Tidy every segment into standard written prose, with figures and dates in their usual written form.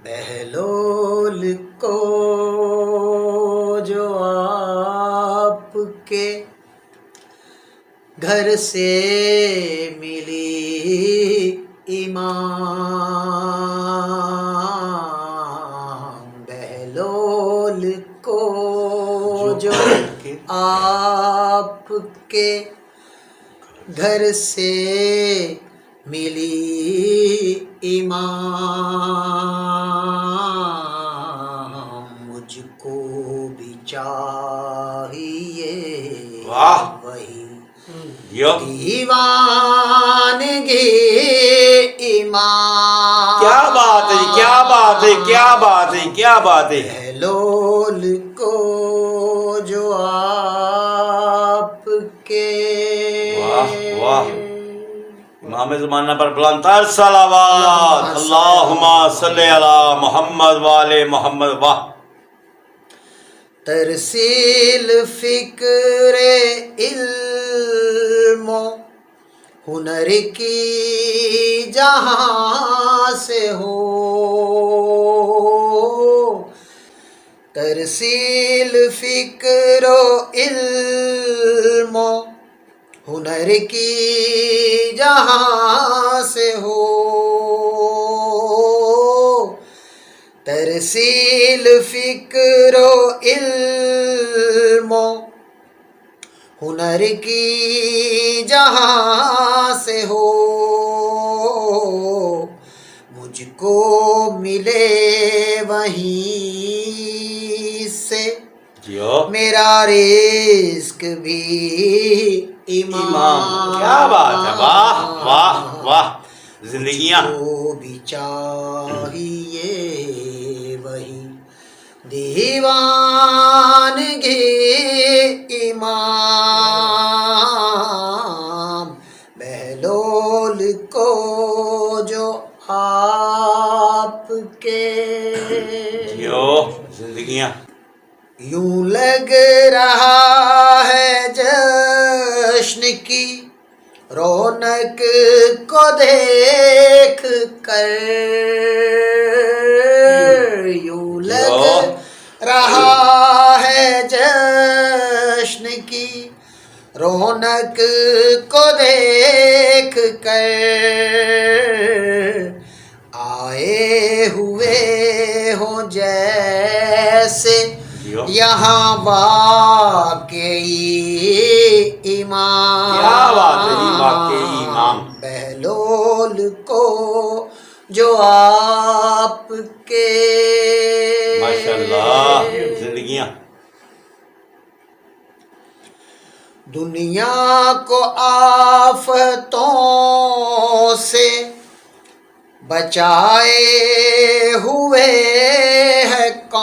بہلول کو جو آپ کے گھر سے ملی امام، بہلول کو جو آپ کے گھر سے ملی امام، مجھ کو بھی چاہیے وہی دیوانگی امام۔ کیا بات ہے، کیا بات ہے، کیا بات ہے، کیا بات ہے۔ بہلول کو جو آپ کے واہ واہ، امام زمانہ پر بلندتر صلوات، اللہم صلی علی محمد وآل محمد۔ واہ، ترسیل فکر علم و ہنر کی جہاں سے ہو، ترسیل فکر و علم و ہنر کی جہاں سے ہو، ترسیل فکر و علم و ہنر کی جہاں سے ہو، مجھ کو ملے وہیں سے میرا رزق بھی امام۔ کیا بات ہے، واہ واہ واہ، زندگیاں مجھ کو بھی چاہیے وہی دیوانگی امام، بہلول کو جو آپ کے زندگیاں یوں لگ رہا ہے جشن کی رونق کو دیکھ کر، یوں لگ رہا ہے جشن کی رونق کو دیکھ کر، آئے ہوئے ہوں جیسے یہاں واقعی امام۔ کیا بات ہے، واقعی امام، بہلول کو جو آپ کے ماشاءاللہ، زندگیاں دنیا کو آفتوں سے بچائے ہوئے ہے کون،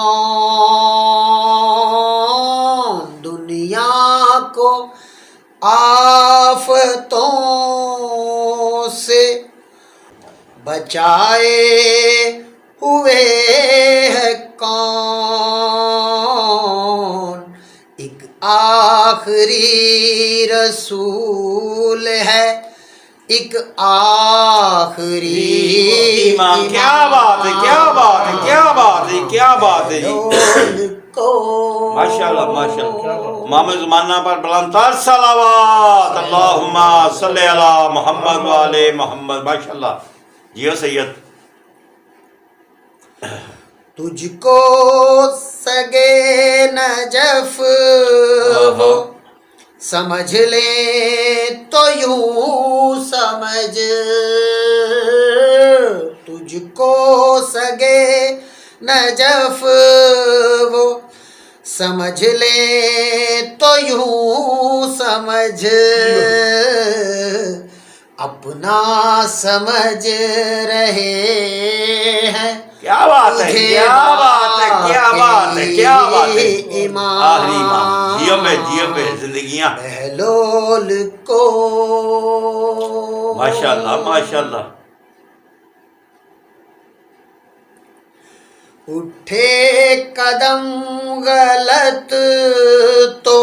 دنیا کو آفتوں سے بچائے ہوئے ہے کون، ایک آخری رسول ہے ایک آخری امام۔ کیا بات ہے، کیا بات ہے، کیا بات ہے، کیا بات ہے جی، ماشاءاللہ ماشاءاللہ، امام زمانہ پر بلندتر صلوات، اللہم صلی علی محمد وآل محمد۔ ماشاءاللہ، جیو سید۔ تجھ کو سگے نجف وہ سمجھ لیں تو یوں سمجھ، تجھ کو سگے نجف وہ سمجھ لیں تو یوں سمجھ، اپنا سمجھ رہے ہیں۔ کیا بات ہے، کیا بات ہے، کیا بات ہے، کیا بات ہے، آخری امام، جیو پہ جیو پہ، زندگیاں بہلول کو ماشاءاللہ ماشاءاللہ۔ اٹھے قدم غلط تو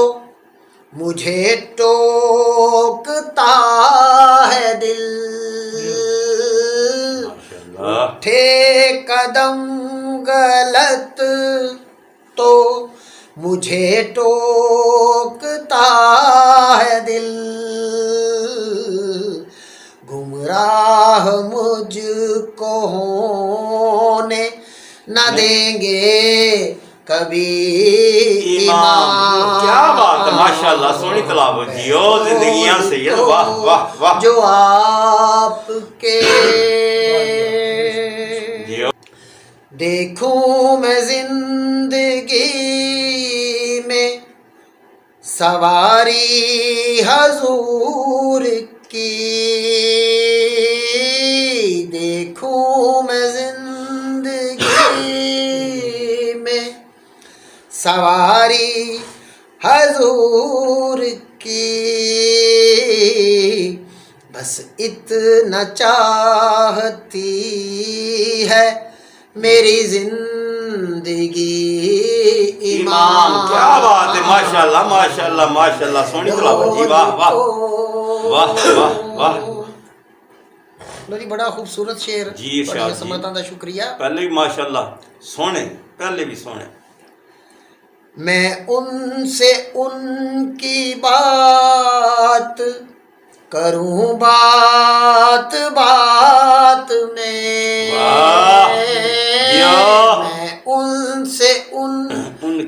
مجھے ٹوکتا ہے دل، اٹھے قدم غلط تو مجھے ٹوکتا ہے دل، گمراہ مجھ کو ہونے نہ دیں گے کبھی امام۔ کیا بات ہے، ماشاءاللہ، سونی تلاوت جیو زندگیاں سید، واہ واہ واہ، جو آپ کے جیو۔ دیکھوں میں زندگی میں سواری حضور کی، دیکھوں میں زندگی میں سواری حضور کی، بس اتنا چاہتی ہے میری زندگی امام۔ کیا بات ہے، ماشاءاللہ ماشاءاللہ ماشاءاللہ، سونی تلاوت جی، واہ واہ واہ واہ واہ۔ لو جی، بڑا خوبصورت شعر، جی بڑی ارشاد جی، سمجھتاں دا شکریہ۔ پہلے بھی ماشاءاللہ سونے، پہلے بھی سونے۔ میں ان سے ان کی بات کروں بات بات میں، میں ان سے ان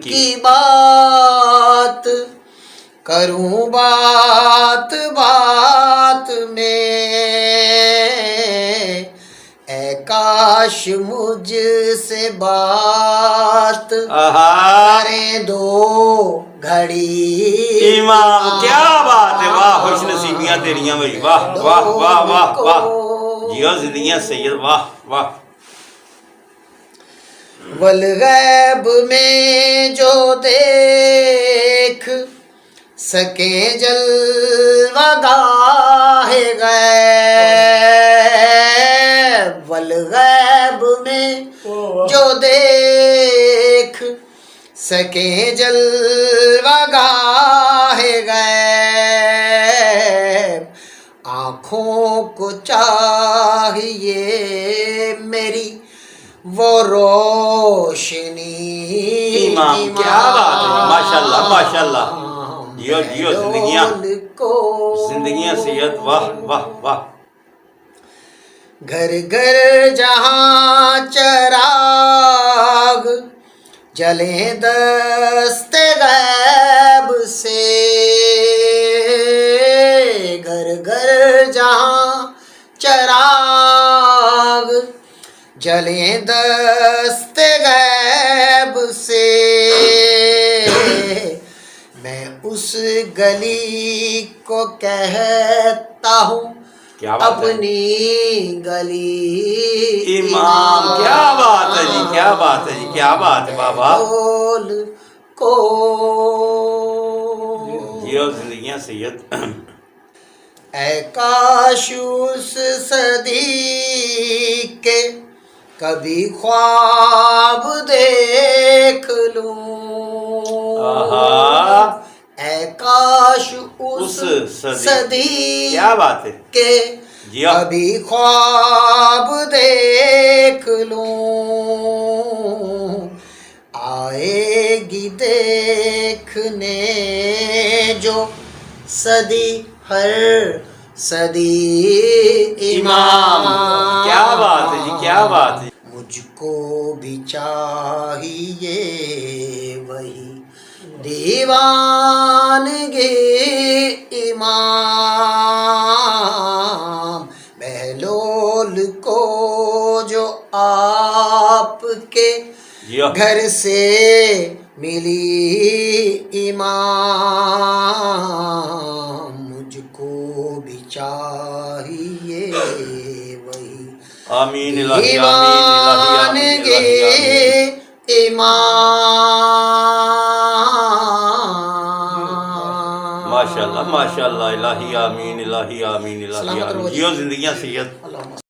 کی بات کروں بات بات میں، اے کاش مجھ سے بات کریں دو گھڑی امام۔ کیا بات ہے، واہ، خوش نصیبیاں تیریاں بھائی، واہ واہ واہ واہ واہ، جیو زندگیاں سید، واہ واہ۔ والغیب میں جو دیکھ سکیں جلوہ گاہ غیب، والغیب میں جو دیکھ سکیں جلوہ گاہ غیب، آنکھوں کو چاہیے میری وہ روشنی امام۔ کیا بات ہے، ماشاءاللہ ماشاءاللہ، جیو جیو زندگیاں زندگیاں سید، واہ واہ واہ۔ گھر گھر جہاں چراغ جلیں دست غیب سے، گھر گھر جہاں چراغ جلیں دست غیب سے، میں اس گلی کو کہتا ہوں اپنی گلی امام۔ کیا بات ہے جی، کیا بات ہے جی، کیا بات ہے بابا، کو جیو زندگیاں سید۔ اے کاش اس صدی کے کبھی خواب دیکھ لوں، اے کاش اس صدی کیا بات ہے کے کبھی خواب دیکھ لوں، آئے گی دیکھنے جو صدی ہر صدی امام۔ کیا بات ہے جی، کیا بات ہے۔ مجھ کو بھی چاہیے وہی دیوانگی امام، بہلول کو جو آپ کے گھر سے ملی امام، مجھ کو بھی چاہیے وہی آمین الہی، آمین الہی، آمین الہی، آمین۔ امام، ماشاءاللہ ماشاءاللہ، الہی آمین الہی آمین الہی آمین، جیو زندگیاں سید۔